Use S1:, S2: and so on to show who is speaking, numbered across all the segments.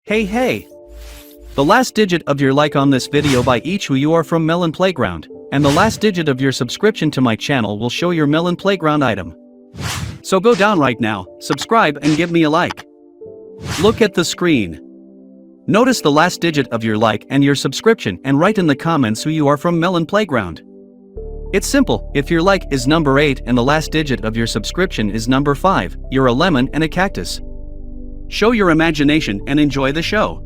S1: Hey! The last digit of your like on this video by each who you are from Melon Playground, and the last digit of your subscription to my channel will show your Melon Playground item. So go down right now, subscribe and give me a like. Look at the screen. Notice the last digit of your like and your subscription and write in the comments who you are from Melon Playground. It's simple, if your like is number 8 and the last digit of your subscription is number 5, you're a lemon and a cactus. Show your imagination and enjoy the show.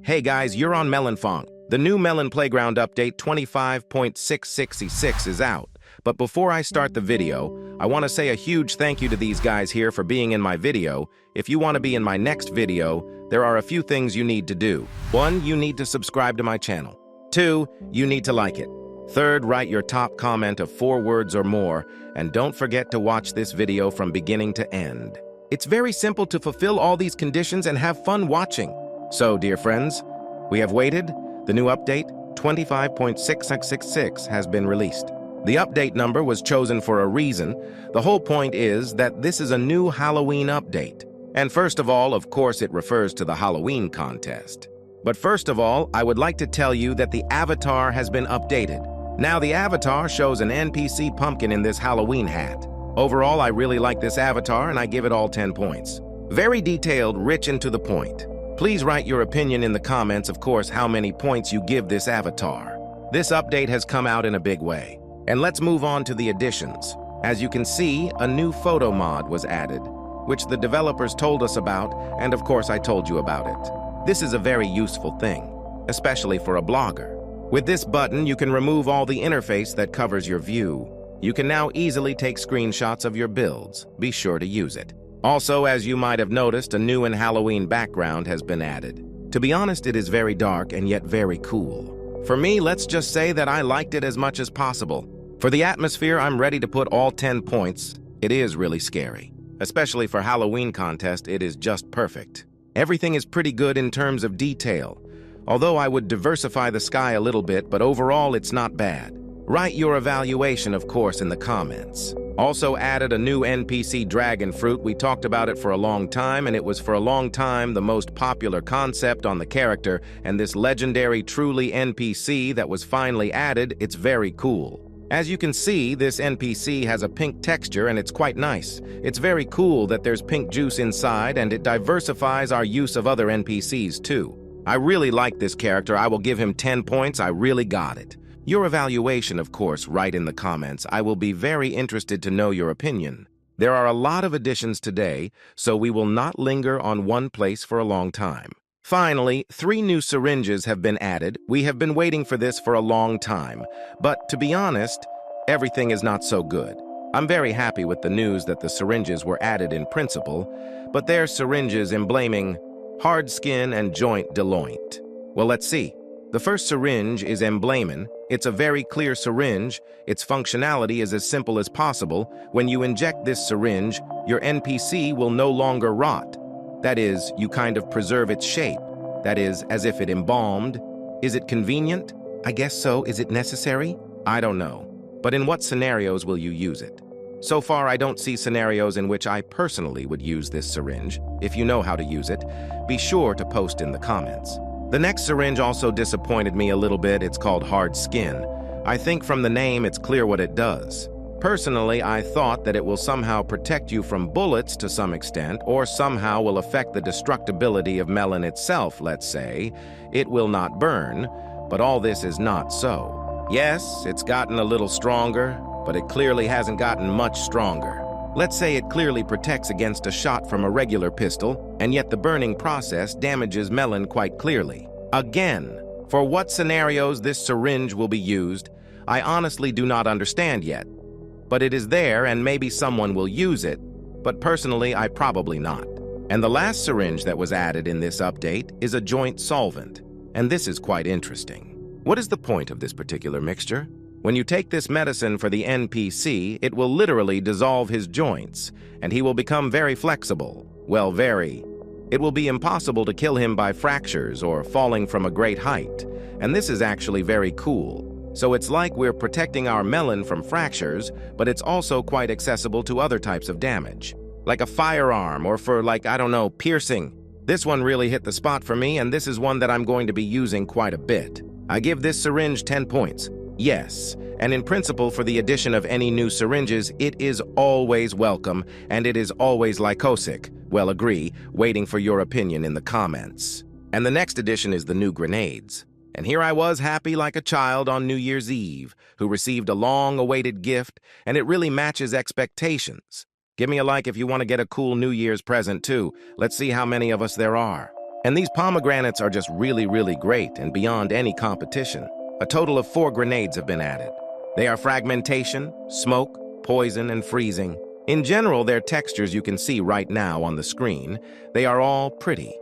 S2: Hey guys, you're on Melonfonk. The new Melon Playground update 25.666 is out. But before I start the video, I want to say a huge thank you to these guys here for being in my video. If you want to be in my next video, there are a few things you need to do. 1, you need to subscribe to my channel. 2, you need to like it. 3rd, write your top comment of 4 words or more, and don't forget to watch this video from beginning to end. It's very simple to fulfill all these conditions and have fun watching. So, dear friends, we have waited. The new update, 25.666, has been released. The update number was chosen for a reason. The whole point is that this is a new Halloween update. And first of all, of course, it refers to the Halloween contest. But first of all, I would like to tell you that the avatar has been updated. Now the avatar shows an NPC pumpkin in this Halloween hat. Overall, I really like this avatar and I give it all 10 points. Very detailed, rich and to the point. Please write your opinion in the comments, of course, how many points you give this avatar. This update has come out in a big way. And let's move on to the additions. As you can see, a new photo mod was added, which the developers told us about, and of course I told you about it. This is a very useful thing, especially for a blogger. With this button, you can remove all the interface that covers your view. You can now easily take screenshots of your builds. Be sure to use it. Also, as you might have noticed, a new and Halloween background has been added. To be honest, it is very dark and yet very cool. For me, let's just say that I liked it as much as possible. For the atmosphere, I'm ready to put all 10 points. It is really scary. Especially for Halloween contest, it is just perfect. Everything is pretty good in terms of detail. Although I would diversify the sky a little bit, but overall it's not bad. Write your evaluation, of course, in the comments. Also added a new NPC dragon fruit. We talked about it for a long time, and it was for a long time the most popular concept on the character, and this legendary truly NPC that was finally added, it's very cool. As you can see, this NPC has a pink texture and it's quite nice. It's very cool that there's pink juice inside, and it diversifies our use of other NPCs too. I really like this character. I will give him 10 points. I really got it. Your evaluation, of course, write in the comments. I will be very interested to know your opinion. There are a lot of additions today, so we will not linger on one place for a long time. Finally, 3 new syringes have been added. We have been waiting for this for a long time, but to be honest, everything is not so good. I'm very happy with the news that the syringes were added in principle, but they're syringes emblazing hard skin and joint deloint. Well, let's see. The first syringe is emblamen. It's a very clear syringe. Its functionality is as simple as possible. When you inject this syringe, your NPC will no longer rot. That is, you kind of preserve its shape. That is, as if it embalmed. Is it convenient? I guess so. Is it necessary? I don't know. But in what scenarios will you use it? So far, I don't see scenarios in which I personally would use this syringe. If you know how to use it, be sure to post in the comments. The next syringe also disappointed me a little bit. It's called hard skin. I think from the name, it's clear what it does. Personally, I thought that it will somehow protect you from bullets to some extent, or somehow will affect the destructibility of melon itself, let's say. It will not burn, but all this is not so. Yes, it's gotten a little stronger, but it clearly hasn't gotten much stronger. Let's say it clearly protects against a shot from a regular pistol, and yet the burning process damages melon quite clearly. Again, for what scenarios this syringe will be used, I honestly do not understand yet. But it is there and maybe someone will use it, but personally I probably not. And the last syringe that was added in this update is a joint solvent, and this is quite interesting. What is the point of this particular mixture? When you take this medicine for the NPC, it will literally dissolve his joints, and he will become very flexible. Well, very. It will be impossible to kill him by fractures or falling from a great height, and this is actually very cool. So it's like we're protecting our melon from fractures, but it's also quite accessible to other types of damage. like a firearm or for like, I don't know, piercing. This one really hit the spot for me, and this is one that I'm going to be using quite a bit. I give this syringe 10 points. Yes, and in principle for the addition of any new syringes, it is always welcome, and it is always lycosic. Well, agree, waiting for your opinion in the comments. And the next addition is the new grenades. And here I was happy like a child on New Year's Eve, who received a long-awaited gift, and it really matches expectations. Give me a like if you want to get a cool New Year's present too. Let's see how many of us there are. And these pomegranates are just really, really great and beyond any competition. A total of 4 grenades have been added. They are fragmentation, smoke, poison, and freezing. In general, their textures you can see right now on the screen. They are all pretty.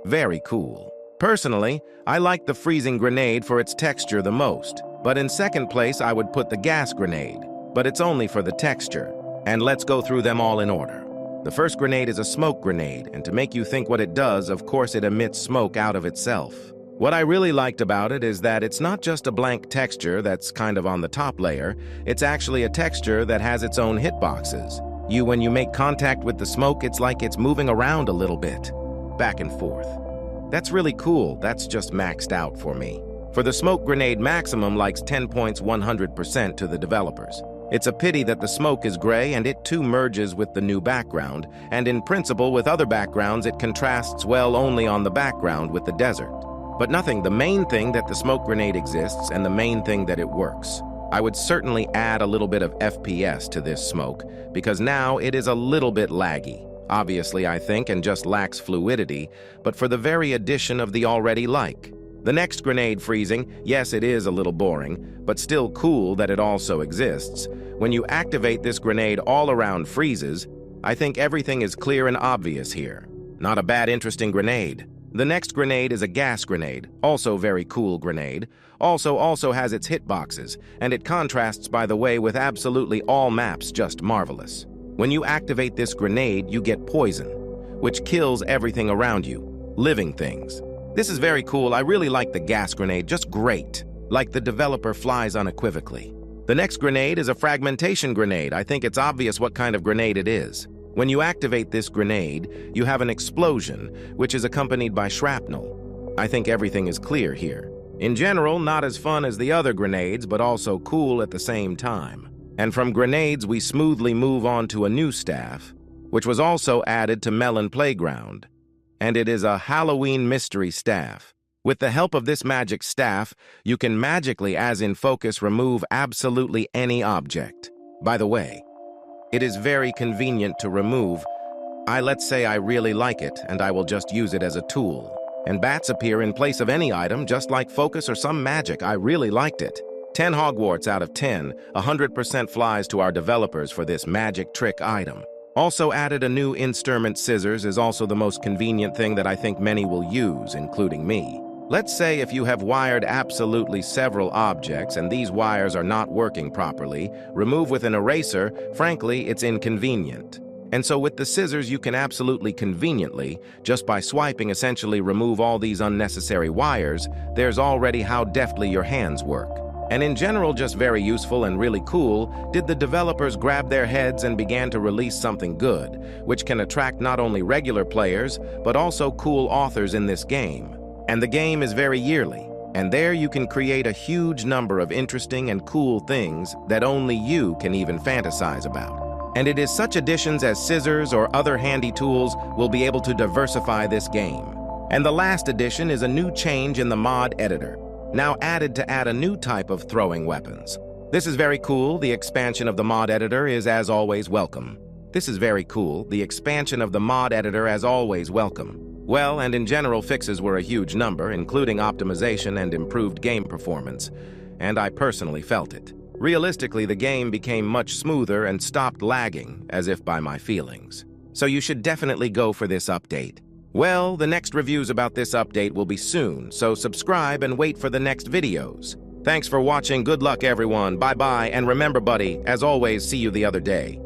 S2: Very cool. Personally, I like the freezing grenade for its texture the most, but in second place I would put the gas grenade, but it's only for the texture. And let's go through them all in order. The first grenade is a smoke grenade, and to make you think what it does, of course it emits smoke out of itself. What I really liked about it is that it's not just a blank texture that's kind of on the top layer, it's actually a texture that has its own hitboxes. When you make contact with the smoke, it's like it's moving around a little bit, back and forth. That's really cool. That's just maxed out for me. For the smoke grenade maximum likes 10 points 100% to the developers. It's a pity that the smoke is gray and it too merges with the new background, and in principle with other backgrounds it contrasts well only on the background with the desert. But nothing, the main thing that the smoke grenade exists and the main thing that it works. I would certainly add a little bit of FPS to this smoke, because now it is a little bit laggy. Obviously, I think, and just lacks fluidity, but for the very addition of the already like. The next grenade freezing, yes, it is a little boring, but still cool that it also exists. When you activate this grenade, all around freezes. I think everything is clear and obvious here. Not a bad, interesting grenade. The next grenade is a gas grenade, also very cool grenade. Also has its hitboxes, and it contrasts, by the way, with absolutely all maps, just marvelous. When you activate this grenade, you get poison, which kills everything around you, living things. This is very cool. I really like the gas grenade, just great. Like the developer flies unequivocally. The next grenade is a fragmentation grenade. I think it's obvious what kind of grenade it is. When you activate this grenade, you have an explosion, which is accompanied by shrapnel. I think everything is clear here. In general, not as fun as the other grenades, but also cool at the same time. And from grenades, we smoothly move on to a new staff, which was also added to Melon Playground. And it is a Halloween mystery staff. With the help of this magic staff, you can magically, as in focus, remove absolutely any object. By the way, it is very convenient to remove. Let's say I really like it, and I will just use it as a tool. And bats appear in place of any item, just like focus or some magic. I really liked it. 10 Hogwarts out of 10, 100% flies to our developers for this magic trick item. Also added a new instrument scissors is also the most convenient thing that I think many will use, including me. Let's say if you have wired absolutely several objects and these wires are not working properly, remove with an eraser, frankly, it's inconvenient. And so with the scissors, you can absolutely conveniently, just by swiping, essentially remove all these unnecessary wires. There's already how deftly your hands work. And in general, just very useful and really cool. Did the developers grab their heads and began to release something good, which can attract not only regular players, but also cool authors in this game. And the game is very yearly, and there you can create a huge number of interesting and cool things that only you can even fantasize about. And it is such additions as scissors or other handy tools will be able to diversify this game. And the last addition is a new change in the mod editor, now added to add a new type of throwing weapons. This is very cool. The expansion of the mod editor is as always welcome. This is very cool. The expansion of the mod editor as always welcome. Well, and in general, fixes were a huge number, including optimization and improved game performance, and I personally felt it. Realistically, the game became much smoother and stopped lagging, as if by my feelings. So you should definitely go for this update. Well, the next reviews about this update will be soon, so subscribe and wait for the next videos. Thanks for watching, good luck everyone, bye-bye, and remember buddy, as always, see you the other day.